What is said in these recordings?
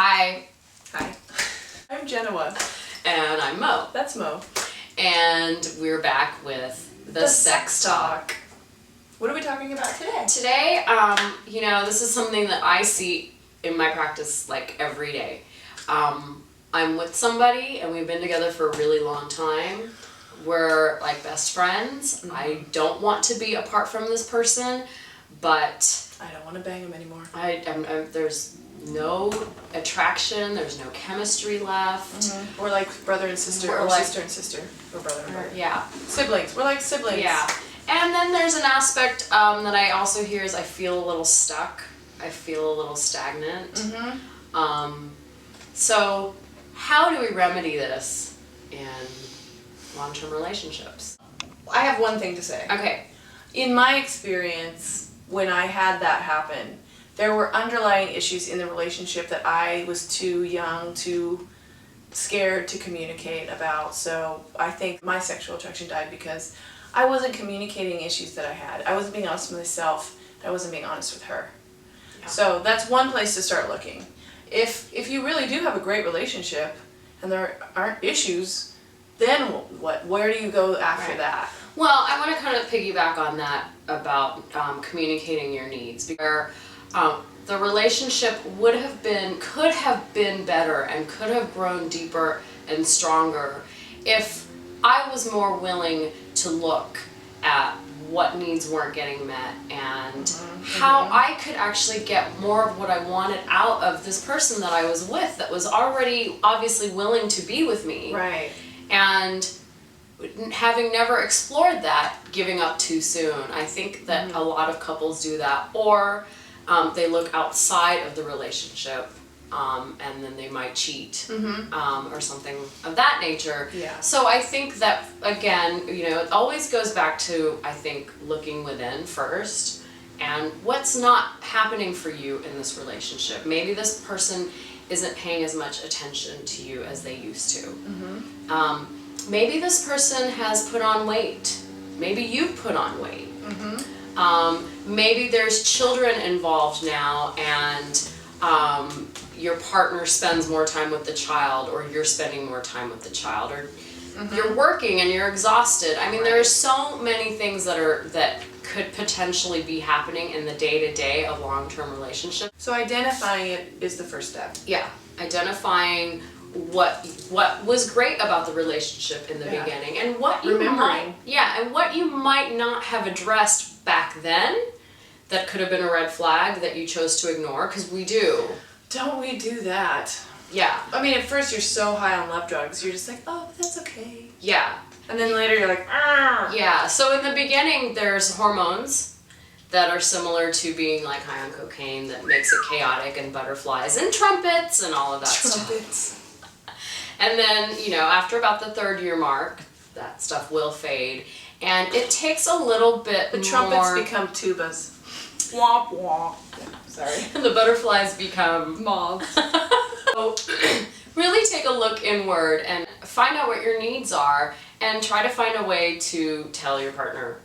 Hi. Hi. I'm Jenoa. And I'm Mo. That's Mo. And we're back with the Sex Talk. What are we talking about today? Today, this is something that I see in my practice like every day. I'm with somebody and we've been together for a really long time. We're like best friends. Mm-hmm. I don't want to be apart from this person, but I don't want to bang him anymore. There's no attraction, there's no chemistry left. Mm-hmm. We're like brother and sister, or like, sister and sister, or brother and brother. Yeah. Siblings. We're like siblings. Yeah. And then there's an aspect that I also hear is I feel a little stuck. I feel a little stagnant. Mm-hmm. So how do we remedy this in long-term relationships? I have one thing to say. Okay. In my experience, when I had that happen, there were underlying issues in the relationship that I was too young, too scared to communicate about. So I think my sexual attraction died because I wasn't communicating issues that I had. I wasn't being honest with myself. I wasn't being honest with her. Yeah. So that's one place to start looking. If you really do have a great relationship and there aren't issues, then what? Where do you go after that? Well, I want to kind of piggyback on that about communicating your needs, because the relationship could have been better and could have grown deeper and stronger if I was more willing to look at what needs weren't getting met and how I could actually get more of what I wanted out of this person that I was with that was already obviously willing to be with me. Right. And having never explored that, giving up too soon. I think that a lot of couples do that, or they look outside of the relationship and then they might cheat or something of that nature. Yeah. So I think that, again, it always goes back to, I think, looking within first and what's not happening for you in this relationship. Maybe this person isn't paying as much attention to you as they used to. Maybe this person has put on weight. Maybe you've put on weight. Maybe there's children involved now and your partner spends more time with the child, or you're spending more time with the child, or you're working and you're exhausted. I mean, there are so many things that could potentially be happening in the day-to-day of long-term relationships. So identifying it is the first step. Yeah, identifying what was great about the relationship in the beginning and what you might not have addressed back then that could have been a red flag that you chose to ignore, because we do. Don't we do that? Yeah. I mean, at first you're so high on love drugs, you're just like, oh, that's okay. Yeah. And then later you're like, ah. Yeah, so in the beginning there's hormones that are similar to being like high on cocaine that makes it chaotic, and butterflies and trumpets and all of that stuff. And then, after about the 3rd year mark, that stuff will fade. And it takes a little bit more. The trumpets become tubas. Womp womp. Yeah, sorry. And the butterflies become moths. So really take a look inward and find out what your needs are and try to find a way to tell your partner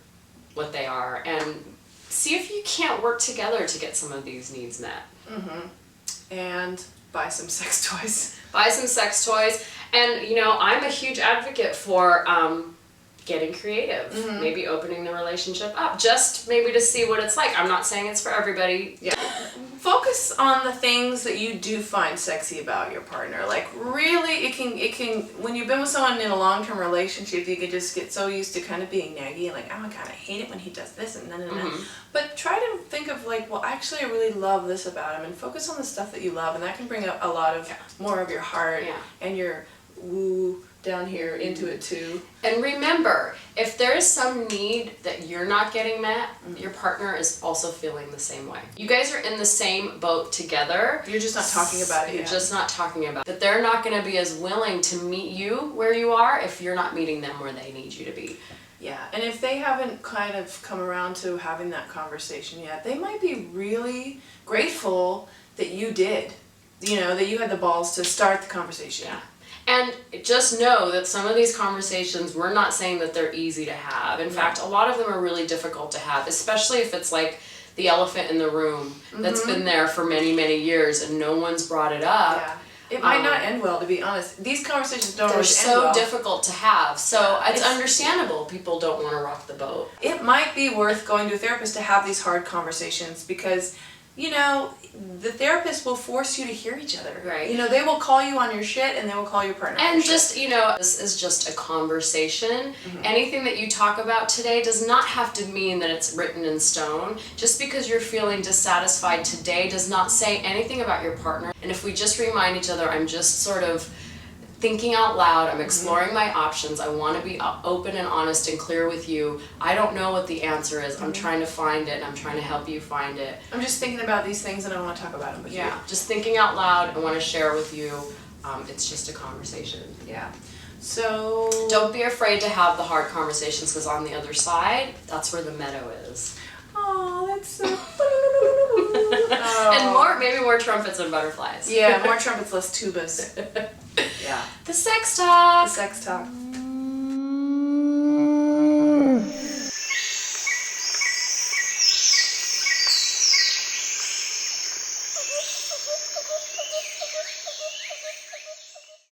what they are and see if you can't work together to get some of these needs met. And buy some sex toys. Buy some sex toys. And, I'm a huge advocate for getting creative. Maybe opening the relationship up. Just maybe to see what it's like. I'm not saying it's for everybody. Yeah. Focus on the things that you do find sexy about your partner. Like, really, it can, when you've been with someone in a long-term relationship, you can just get so used to kind of being naggy and like, oh my god, I hate it when he does this and then. But try to think of like, well, actually, I really love this about him, and focus on the stuff that you love, and that can bring up a lot of more of your heart and your woo down here into it too. And remember, if there is some need that you're not getting met, your partner is also feeling the same way. You guys are in the same boat together. You're just not talking about it yet. You're just not talking about it. That they're not going to be as willing to meet you where you are if you're not meeting them where they need you to be. Yeah, and if they haven't kind of come around to having that conversation yet, they might be really grateful that you did. That you had the balls to start the conversation. Yeah. And just know that some of these conversations, we're not saying that they're easy to have. In fact, a lot of them are really difficult to have, especially if it's like the elephant in the room that's been there for many, many years and no one's brought it up. Yeah. It might not end well, to be honest. These conversations don't They're always end so well. difficult to have. So it's It's- understandable people don't want to rock the boat. It might be worth going to a therapist to have these hard conversations because, you know, the therapist will force you to hear each other. Right. You know, they will call you on your shit and they will call your partner on And your shit. just, you know, this is just a conversation. Anything that you talk about today does not have to mean that it's written in stone. Just because you're feeling dissatisfied today does not say anything about your partner. And if we just remind each other, I'm just sort of thinking out loud, I'm exploring my options, I want to be open and honest and clear with you. I don't know what the answer is. I'm trying to find it and I'm trying to help you find it. I'm just thinking about these things and I want to talk about them with you. Yeah, just thinking out loud, I want to share with you. It's just a conversation. Yeah. So Don't be afraid to have the hard conversations because on the other side, that's where the meadow is. Oh, that's so And maybe more trumpets and butterflies. Yeah, more trumpets, less tubas. Yeah. The sex talk. The sex talk.